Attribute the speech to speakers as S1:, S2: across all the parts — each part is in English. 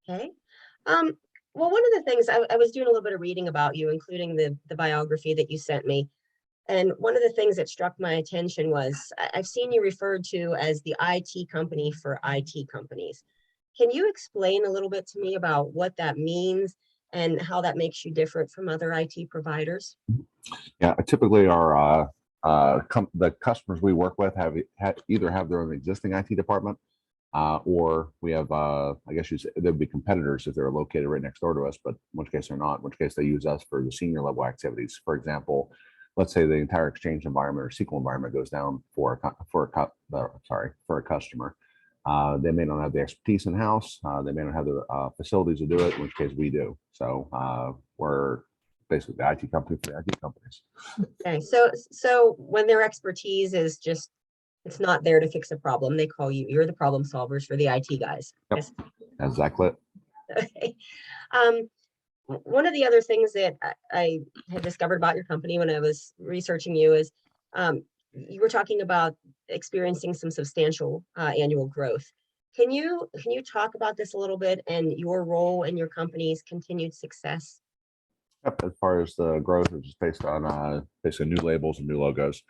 S1: Okay. Um, well, one of the things I was doing a little bit of reading about you, including the biography that you sent me. And one of the things that struck my attention was I've seen you referred to as the IT company for IT companies. Can you explain a little bit to me about what that means and how that makes you different from other IT providers?
S2: Yeah, typically the customers we work with either have their own existing IT department, or we have, I guess they'd be competitors if they're located right next door to us, but in which case they're not, in which case they use us for the senior level activities. For example, let's say the entire Exchange environment or SQL environment goes down for a customer. They may not have the expertise in house. They may not have the facilities to do it, in which case we do. So we're basically the IT company for the IT companies.
S1: Okay, so when their expertise is just it's not there to fix a problem, they call you. You're the problem solvers for the IT guys.
S2: Yep,
S1: Yes.
S2: that's exactly it.
S1: Okay. Um, One of the other things that I had discovered about your company when I was researching you is you were talking about experiencing some substantial annual growth. Can you talk about this a little bit and your role in your company's continued success?
S2: Yep, as far as the growth, it's just based on basically new labels and new logos.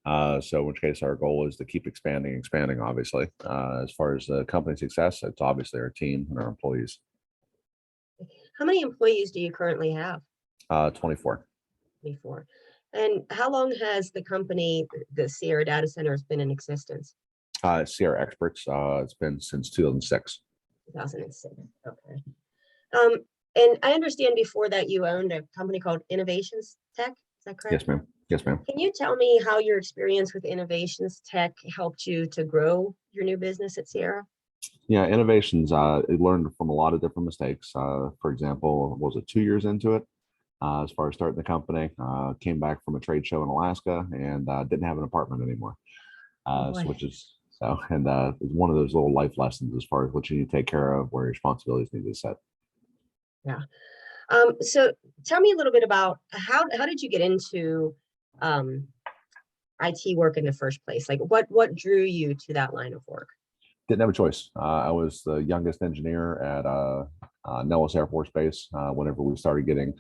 S2: So in which case our goal is to keep expanding, obviously. As far as the company success, it's obviously our team and our employees.
S1: How many employees do you currently have?
S2: 24.
S1: 24. And how long has the company, the Sierra Data Center, has been in existence?
S2: Sierra Experts, it's been since 2006.
S1: 2006. Okay. Um, and I understand before that you owned a company called Innovations Tech. Is that correct?
S2: Yes, ma'am. Yes, ma'am.
S1: Can you tell me how your experience with Innovations Tech helped you to grow your new business at Sierra?
S2: Yeah, innovations. It learned from a lot of different mistakes. For example, was it 2 years into it? As far as starting the company, came back from a trade show in Alaska and didn't have an apartment anymore.
S1: Oh
S2: So
S1: boy.
S2: which is so, and it's one of those little life lessons as far as what you need to take care of, where your responsibilities need to be set.
S1: Yeah. So tell me a little bit about how did you get into um, IT work in the first place? Like what drew you to that line of work?
S2: Didn't have a choice. I was the youngest engineer at Nellis Air Force Base whenever we started getting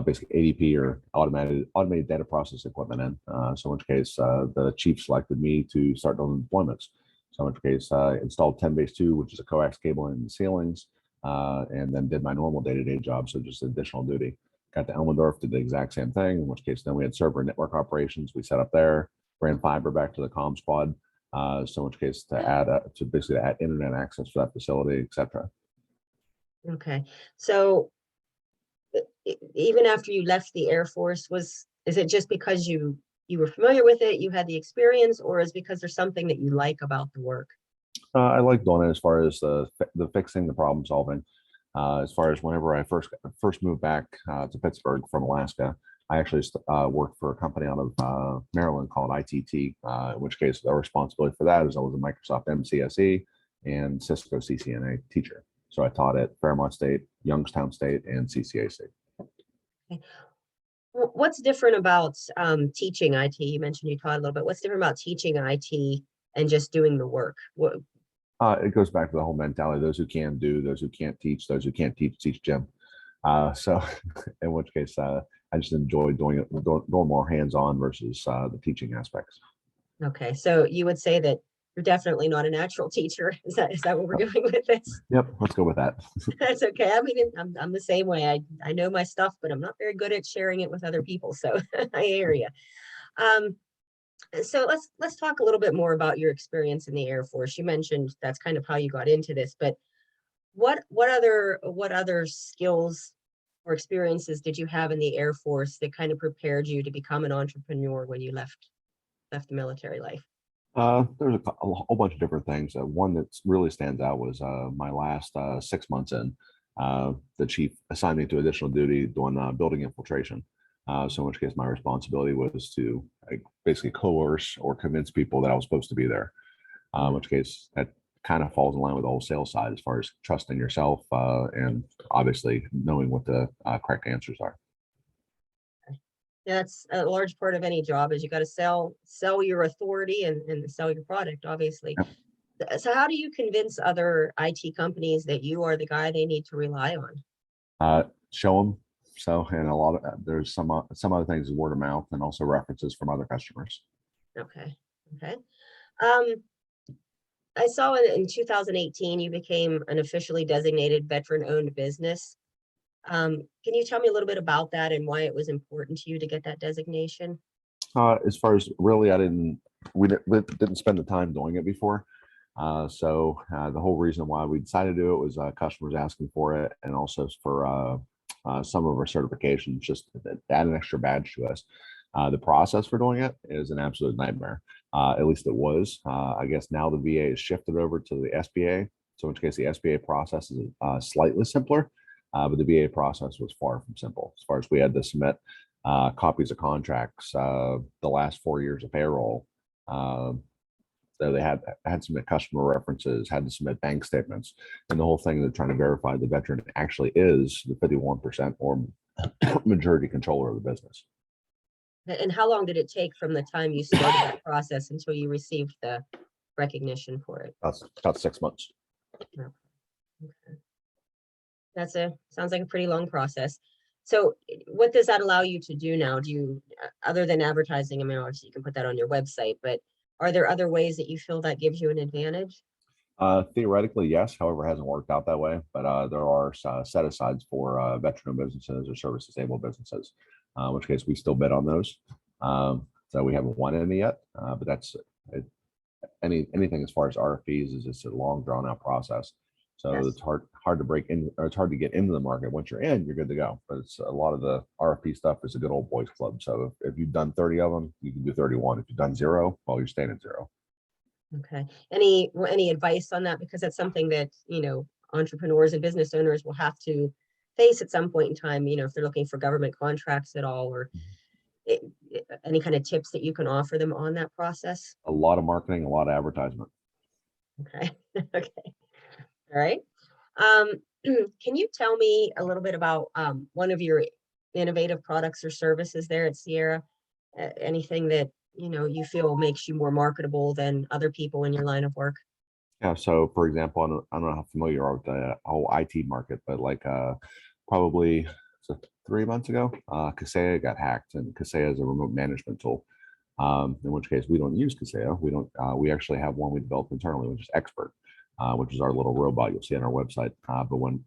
S2: basically ADP or automated data process equipment in. So in which case, the chief selected me to start those deployments. So in which case, installed 10 base 2, which is a coax cable in the ceilings, and then did my normal day-to-day job. So just additional duty. Got to Elmendorf, did the exact same thing, in which case then we had server and network operations. We set up there, ran fiber back to the comm squad. So in which case to basically add internet access for that facility, etc.
S1: Okay. So even after you left the Air Force, is it just because you were familiar with it, you had the experience, or is because there's something that you like about the work?
S2: I like doing it as far as the fixing, the problem solving. As far as whenever I first moved back to Pittsburgh from Alaska, I actually worked for a company out of Maryland called ITT, in which case the responsibility for that is I was a Microsoft MCSE and Cisco CCNA teacher. So I taught at Fairmont State, Youngstown State, and CCAC.
S1: Okay. What's different about teaching IT? You mentioned you taught a little bit. What's different about teaching IT and just doing the work?
S2: It goes back to the whole mentality: those who can do, those who can't teach, those who can't teach Jim. So, in which case, I just enjoy doing it, going more hands-on versus the teaching aspects.
S1: Okay, so you would say that you're definitely not a natural teacher. Is that what we're doing with this?
S2: Yep, let's go with that.
S1: That's okay. I mean, I'm the same way. I know my stuff, but I'm not very good at sharing it with other people. So I hear you. Um, so let's talk a little bit more about your experience in the Air Force. You mentioned that's kind of how you got into this, but what other skills or experiences did you have in the Air Force that kind of prepared you to become an entrepreneur when you left the military life?
S2: There's a whole bunch of different things. One that really stands out was my last 6 months in. The chief assigned me to additional duty doing building infiltration. So in which case my responsibility was to basically coerce or convince people that I was supposed to be there. In which case that kind of falls in line with the whole sales side as far as trusting yourself and obviously knowing what the correct answers are.
S1: That's a large part of any job is you got to sell your authority and sell your product, obviously.
S2: Yep.
S1: So how do you convince other IT companies that you are the guy they need to rely on?
S2: Show them. So, and a lot of there's some other things, word of mouth, and also references from other customers.
S1: Okay. Okay. Um, I saw in 2018, you became an officially designated veteran-owned business. Can you tell me a little bit about that and why it was important to you to get that designation?
S2: As far as really, we didn't spend the time doing it before. The whole reason why we decided to do it was customers asking for it, and also for some of our certifications, just to add an extra badge to us. The process for doing it is an absolute nightmare. At least it was. I guess now the VA has shifted over to the SBA. So in which case the SBA process is slightly simpler, but the VA process was far from simple. As far as we had to submit copies of contracts, the last 4 years of payroll. So they had to submit customer references, had to submit bank statements, and the whole thing, they're trying to verify the veteran actually is the 51% or majority controller of the business.
S1: And how long did it take from the time you started that process until you received the recognition for it?
S2: That's about 6 months.
S1: Okay. Sounds like a pretty long process. So what does that allow you to do now? Do you, other than advertising, I mean, obviously you can put that on your website, but are there other ways that you feel that gives you an advantage?
S2: Theoretically, yes. However, it hasn't worked out that way. But there are set asides for veteran businesses or service disabled businesses, in which case we still bid on those. So we haven't won any yet, but that's it, anything as far as RFEs is just a long drawn out process. So
S1: Yes.
S2: it's hard to break in, or it's hard to get into the market. Once you're in, you're good to go. But it's a lot of the RFP stuff is a good old boys club. So if you've done 30 of them, you can do 31. If you've done 0, well, you're staying at 0.
S1: Okay. Any advice on that? Because that's something that, entrepreneurs and business owners will have to face at some point in time, if they're looking for government contracts at all, or any kind of tips that you can offer them on that process?
S2: A lot of marketing, a lot of advertisement.
S1: Okay. Okay. All right. Um, can you tell me a little bit about one of your innovative products or services there at Sierra? Anything that you feel makes you more marketable than other people in your line of work?
S2: Yeah. So, for example, I don't know how familiar you are with the whole IT market, but like probably 3 months ago, Kaseya got hacked, and Kaseya is a remote management tool. In which case, we don't use Kaseya. We don't. We actually have one we developed internally, which is Expert, which is our little robot you'll see on our website.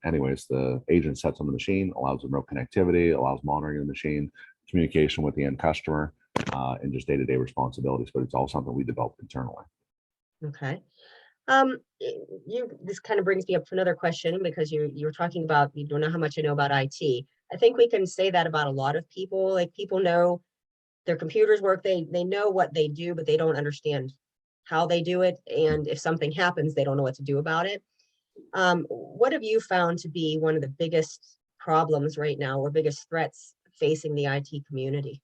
S2: Anyways, the agent sets on the machine, allows remote connectivity, allows monitoring of the machine, communication with the end customer, and just day-to-day responsibilities. But it's all something we developed internally.
S1: Okay. This kind of brings me up to another question, because you're talking about, you don't know how much you know about IT. I think we can say that about a lot of people. Like, people know their computers work, they know what they do, but they don't understand how they do it. And if something happens, they don't know what to do about it. What have you found to be one of the biggest problems right now, or biggest threats facing the IT community?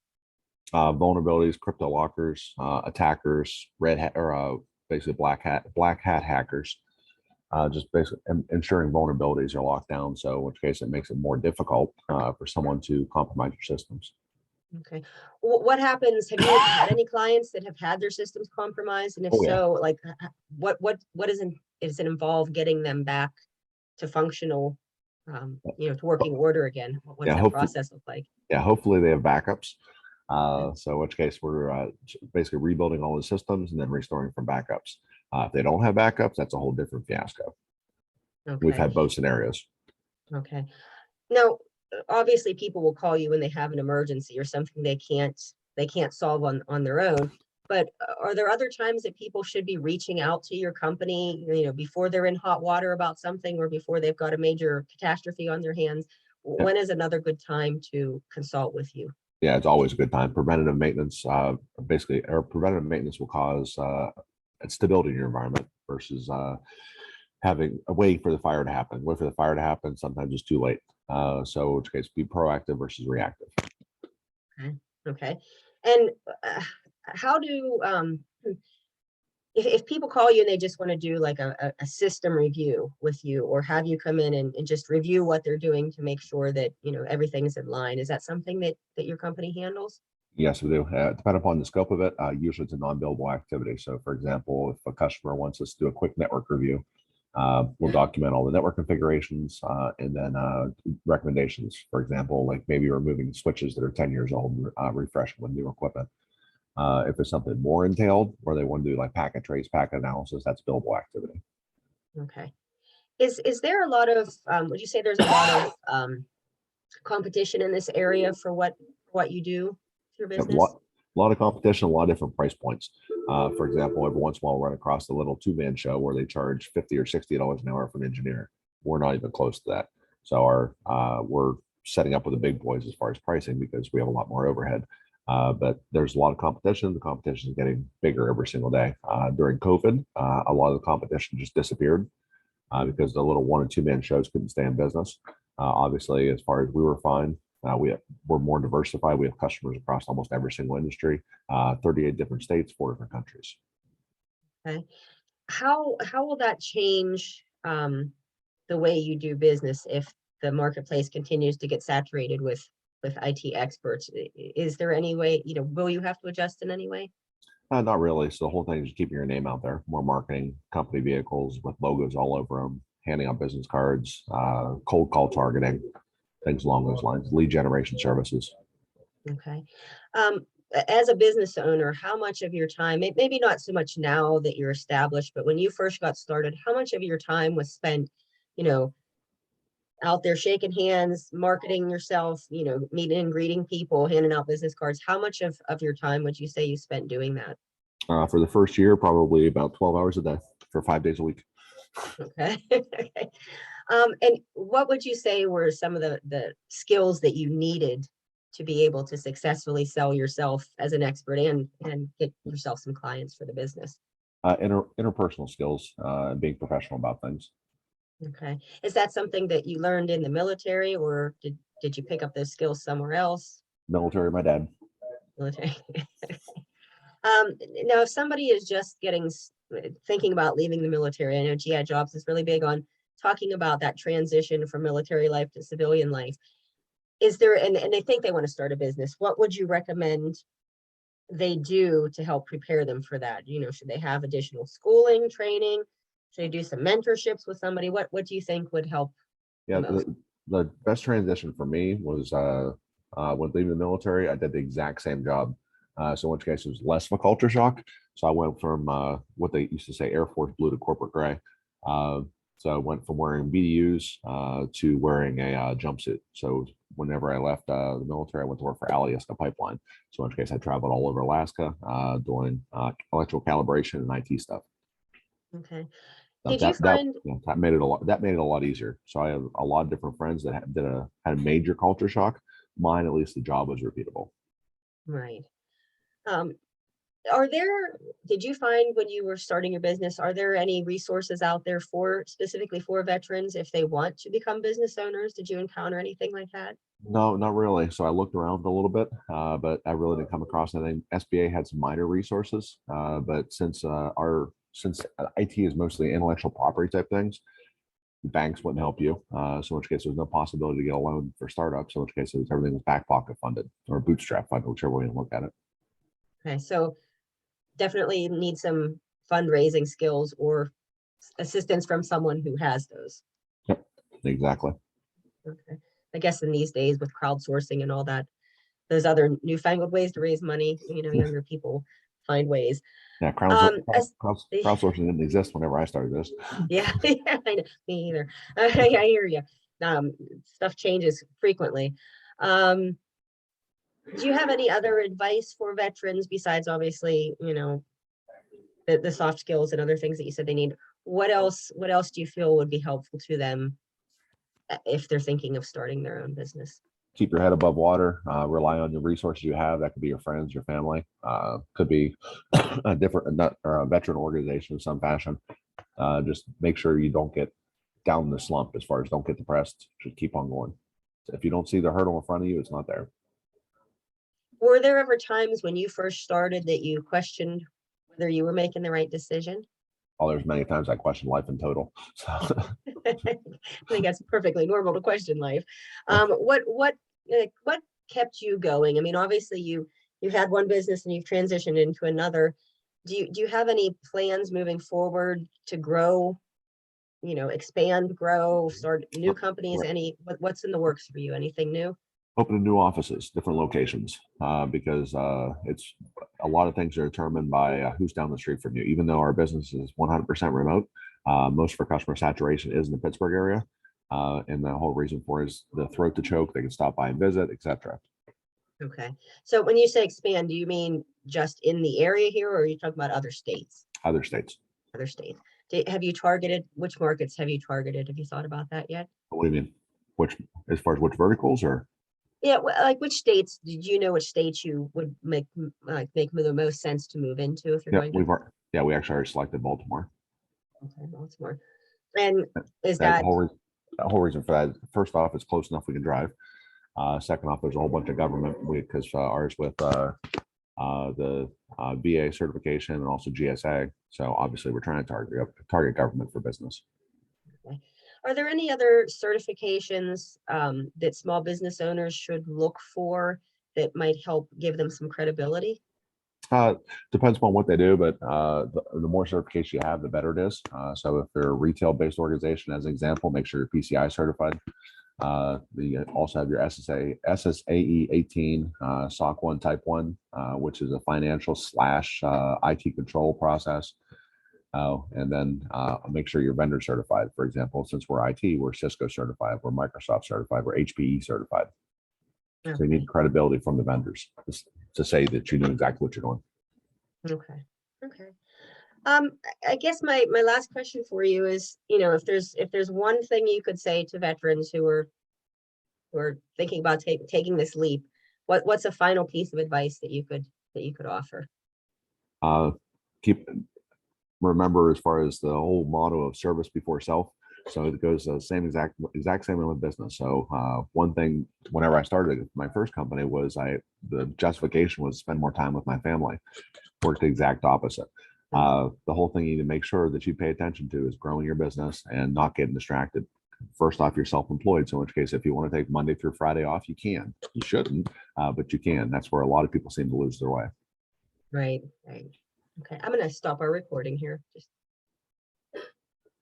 S2: Vulnerabilities, crypto lockers, attackers, red hat, or basically black hat hackers. Just basically ensuring vulnerabilities are locked down. So in which case it makes it more difficult for someone to compromise your systems.
S1: Okay. What happens? Have you had any clients that have had their systems compromised? And if
S2: Oh yeah.
S1: so, like, what is it involve getting them back to functional, to working order again? What's
S2: Yeah,
S1: that process look like?
S2: Yeah, hopefully they have backups. So in which case we're basically rebuilding all the systems and then restoring from backups. If they don't have backups, that's a whole different fiasco. We've
S1: Okay.
S2: had both scenarios.
S1: Okay. Now, obviously people will call you when they have an emergency or something they can't solve on their own. But are there other times that people should be reaching out to your company, before they're in hot water about something, or before they've got a major catastrophe on their hands?
S2: Yeah.
S1: When is another good time to consult with you?
S2: Yeah, it's always a good time. Preventative maintenance, preventative maintenance will cause stability in your environment versus having waiting for the fire to happen. Wait for the fire to happen, sometimes it's too late. So in which case, be proactive versus reactive.
S1: Okay. Okay. And how do if people call you and they just want to do like a system review with you, or have you come in and just review what they're doing to make sure that everything's in line, is that something that your company handles?
S2: Yes, we do. Depending upon the scope of it, usually it's a non-billable activity. So, for example, if a customer wants us to do a quick network review, we'll document all the network configurations and then recommendations. For example, like maybe removing switches that are 10 years old, refreshing with new equipment. If it's something more entailed, where they want to do like packet trace, packet analysis, that's billable activity.
S1: Okay. Is there a lot of, would you say there's a lot of competition in this area for what you do, your
S2: A
S1: business?
S2: lot of competition, a lot of different price points. For example, every once in a while, we'll run across a little two-man show where they charge $50 or $60 an hour for an engineer. We're not even close to that. So we're setting up with the big boys as far as pricing because we have a lot more overhead. But there's a lot of competition. The competition is getting bigger every single day. During COVID, a lot of the competition just disappeared because the little one and two man shows couldn't stay in business. Obviously, as far as we were fine, we're more diversified. We have customers across almost every single industry, 38 different states, 4 different countries.
S1: Okay. How will that change the way you do business if the marketplace continues to get saturated with IT experts? Is there any way, will you have to adjust in any way?
S2: Not really. So the whole thing is just keeping your name out there. More marketing, company vehicles with logos all over them, handing out business cards, cold call targeting, things along those lines, lead generation services.
S1: Okay. As a business owner, how much of your time, maybe not so much now that you're established, but when you first got started, how much of your time was spent, out there shaking hands, marketing yourself, meeting and greeting people, handing out business cards? How much of your time would you say you spent doing that?
S2: For the first year, probably about 12 hours a day for 5 days a week.
S1: Okay. Okay. And what would you say were some of the skills that you needed to be able to successfully sell yourself as an expert and get yourself some clients for the business?
S2: Interpersonal skills, being professional about things.
S1: Okay. Is that something that you learned in the military, or did you pick up those skills somewhere else?
S2: Military, my dad.
S1: Military. Now, if somebody is just thinking about leaving the military, I know GI Jobs is really big on talking about that transition from military life to civilian life. Is there, and they think they want to start a business, what would you recommend they do to help prepare them for that? Should they have additional schooling, training? Should they do some mentorships with somebody? What do you think would help?
S2: Yeah, the best transition for me was when leaving the military. I did the exact same job. So in which case it was less of a culture shock. So I went from what they used to say Air Force blue to corporate gray. So I went from wearing BDUs to wearing a jumpsuit. So whenever I left the military, I went to work for Alaska Pipeline. So in which case I traveled all over Alaska doing electrical calibration and IT stuff.
S1: Okay.
S2: So
S1: Did you find?
S2: that made it a lot. That made it a lot easier. So I have a lot of different friends that had a major culture shock. Mine, at least, the job was repeatable.
S1: Right. Did you find when you were starting your business, are there any resources out there specifically for veterans if they want to become business owners? Did you encounter anything like that?
S2: No, not really. So I looked around a little bit, but I really didn't come across anything. SBA had some minor resources, but since IT is mostly intellectual property type things, the banks wouldn't help you. So in which case there's no possibility to get a loan for startups. In which case everything was back pocket funded or bootstrap funded, whichever way you look at it.
S1: Okay, so definitely need some fundraising skills or assistance from someone who has those.
S2: Yep, exactly.
S1: Okay. I guess in these days with crowdsourcing and all that, those other newfangled ways to raise money, younger people find ways.
S2: Yeah, crowdsourcing didn't exist whenever I started this.
S1: Yeah, yeah, I know. Me either. I hear you. Stuff changes frequently. Do you have any other advice for veterans besides obviously, the soft skills and other things that you said they need? What else do you feel would be helpful to them if they're thinking of starting their own business?
S2: Keep your head above water, rely on the resources you have. That could be your friends, your family, could be a veteran organization of some fashion. Just make sure you don't get down the slump as far as don't get depressed. Just keep on going. If you don't see the hurdle in front of you, it's not there.
S1: Were there ever times when you first started that you questioned whether you were making the right decision?
S2: Oh, there's many times I question life in total. So.
S1: I think that's perfectly normal to question life. What kept you going? I mean, obviously you you've had one business and you've transitioned into another. Do you have any plans moving forward to grow, expand, grow, start new
S2: We're
S1: companies?
S2: we're
S1: What's in the works for you? Anything new?
S2: opening new offices, different locations, because it's a lot of things are determined by who's down the street from you. Even though our business is 100% remote, most of our customer saturation is in the Pittsburgh area. And the whole reason for it is the throat to choke. They can stop by and visit, etc.
S1: Okay. So when you say expand, do you mean just in the area here, or are you talking about other states?
S2: Other states.
S1: Other states. Have you targeted, which markets have you targeted? Have you thought about that yet?
S2: What do you mean? Which, as far as which verticals or?
S1: Yeah, like which states, did you know which states you would make the most sense to move into if you're
S2: Yeah,
S1: going to?
S2: yeah, we actually already selected Baltimore.
S1: Okay, Baltimore. And is
S2: That
S1: that,
S2: whole reason for that. First off, it's close enough we can drive. Second off, there's a whole bunch of government because ours with the VA certification and also GSA. So obviously, we're trying to target government for business.
S1: okay. Are there any other certifications that small business owners should look for that might help give them some credibility?
S2: Depends upon what they do, but the more certification you have, the better it is. So if they're a retail-based organization, as an example, make sure you're PCI certified. You also have your SSAE 18, SOC 1 Type 1, which is a financial / IT control process. And then make sure you're vendor certified. For example, since we're IT, we're Cisco certified, we're Microsoft certified, we're HPE certified. So you need credibility from the vendors to say that you know exactly what you're doing.
S1: Okay. Okay. I guess my last question for you is, if there's one thing you could say to veterans who are thinking about taking this leap, what's a final piece of advice that you could offer?
S2: Uh, Remember, as far as the whole motto of service before self. So it goes the same exact same way with business. So one thing, whenever I started my first company, was the justification was spend more time with my family. Worked the exact opposite. The whole thing you need to make sure that you pay attention to is growing your business and not getting distracted. First off, you're self-employed. So in which case, if you want to take Monday through Friday off, you can. You shouldn't, but you can. That's where a lot of people seem to lose their way.
S1: Right. Right. Okay. I'm going to stop our recording here. Just